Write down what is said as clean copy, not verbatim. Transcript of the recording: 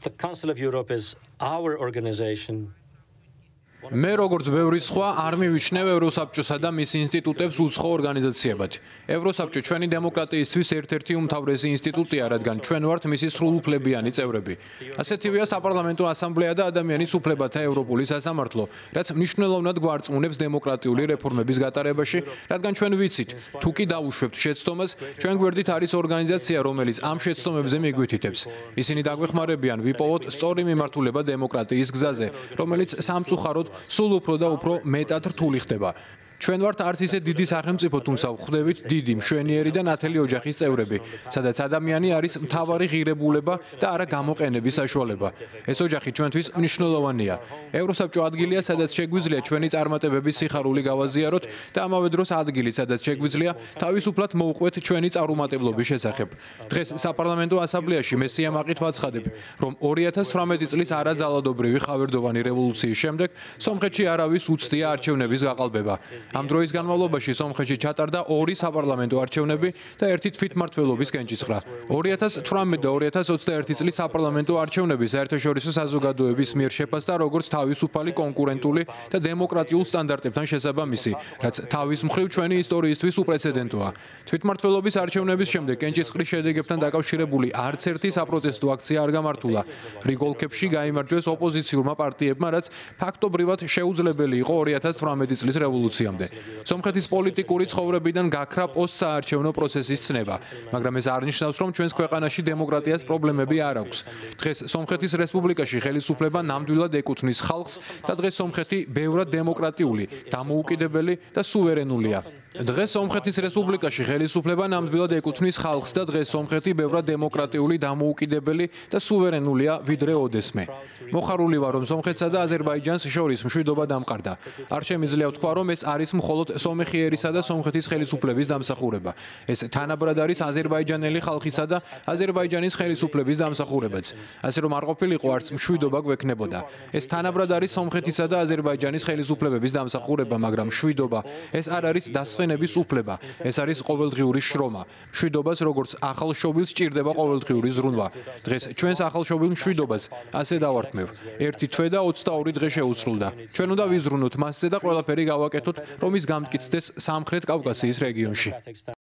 The Council of Europe is our organization. მე როგორც ბევრი სხვა არ მივიჩნევ ევროსაბჭოსა და მის ინსტიტუტებს უცხო ორგანიზაციებად. ევროსაბჭო ჩვენი დემოკრატიისთვის ერთ-ერთი უმთავრესი ინსტიტუტია, რადგან ჩვენ ვართ მისი სრულუფლებიანი წევრები. ასეთივეა საპარლამენტო ასამბლეა და ადამიანის უფლებათა ევროპული სასამართლო, რაც მნიშვნელოვნად გვარწმუნებს დემოკრატიული რეფორმების გატარებაში, რადგან ჩვენ ვიცით, თუ კი დავუშვებთ შეცდომას, ჩვენ გვერდით არის ორგანიზაცია, რომელიც ამ შეცდომებზე მიგვითითებს. ისინი დაგვეხმარებიან ვიპოვოთ სწორი მიმართულება დემოკრატიის გზაზე, რომელიც სამწუხაროდ სულ უფრო და უფრო მეტად რთული ხდება. ჩვენ ვართ არც ისე დიდი სახელმწიფო, თუმცა ვხვდებით დიდი, მშვენიერი და ნათელი ოჯახის წევრები, სადაც ადამიანი არის მთავარი ღირებულება და არა გამოყენების საშუალება. ეს ოჯახი ჩვენთვის მნიშვნელოვანია. ევროსაბჭო ადგილია, სადაც შეგვიძლია ჩვენი წარმატებების სიხარული გავაზიაროთ და ამავე დროს ადგილი, სადაც შეგვიძლია თავისუფლად მოვყვეთ ჩვენი წარუმატებლობის შესახებ. დღეს საპარლამენტო ასამბლეაში მე სიამაყით ვაცხადებ, რომ 2018 წლის არაძალადობრივი ხავერდოვანი რევოლუციის შემდეგ სომხეთში არავის უცდია არჩევნების გაყალბება. ამ დროის განმავლობაში სომხეთში ჩატარდა 2 საპარლამენტო არჩევნები და 1 თვითმმართველობის კენჭისყრა. 2018 და 2021 წლის საპარლამენტო არჩევნები საერთაშორისო საზოგადოების მიერ შეფასდა როგორც თავისუფალი, კონკურენტული და დემოკრატიულ სტანდარტებთან შესაბამისი, რაც თავის მხრივ ჩვენი ისტორიისთვის უპრეცედენტოა. თვითმმართველობის არჩევნების შემდეგ კენჭისყრის შედეგებთან დაკავშირებული არც ერთი საპროტესტო აქცია არ გამართულა. რიგ ოლქებში გაიმარჯვეს ოპოზიციურმა პარტიებმა, რაც ფაქტობრივად შეუძლებელი იყო 2018 წლის რევოლუციამ. სომხეთის პოლიტიკური ცხოვრებიდან გაქრა პოსტსაარჩევნო პროცესის ცნება, მაგრამ ეს არ ნიშნავს, რომ ჩვენს ქვეყანაში დემოკრატიას პრობლემები არ აქვს. დღეს სომხეთის რესპუბლიკაში ხელისუფლება ნამდვილად ეკუთვნის ხალხს და დღეს სომხეთი ბევრად დემოკრატიული, დამოუკიდებელი და სუვერენულია. დღეს სომხეთის რესპუბლიკაში ხელისუფლება ნამდვილად ეკუთვნის ხალხს და დღეს სომხეთი ბევრად დემოკრატიული, დამოუკიდებელი და სუვერენულია ვიდრე ოდესმე. მოხარული ვარ, რომ სომხეთსა და აზერბაიჯანს შორის მშვიდობა დამყარდა. არ შემიძლია ვთქვა, რომ ეს არის მხოლოდ სომეხიერისა და სომხეთის ხელისუფლების დამსახურება. ეს თანაბრად არის აზერბაიჯანელი ხალხისა და აზერბაიჯანის ხელისუფლების დამსახურებაც. ასე რომ არ ყოფილიყო არც მშვიდობა გვექნებოდა. ეს თანაბრად არის სომხეთისა და აზერბაიჯანის ხელისუფლებების დამსახურება, მაგრამ მშვიდობა ეს არ არის დასვენების უფლება. ეს არის ყოველდღიური შრომა. მშვიდობას როგორც ახალშობილს სჭირდება ყოველდღიური ზრუნვა. დღეს ჩვენს ახალშობილ მშვიდობას ასე დავართმევ. 1 თვე და 22 დღე შეუსრულდა. ჩვენ უნდა ვიზრუნოთ მასზე და ყველაფერი გავაკეთოთ, რომ ის გამტკიცდეს სამხრეთ კავკასიის რეგიონში.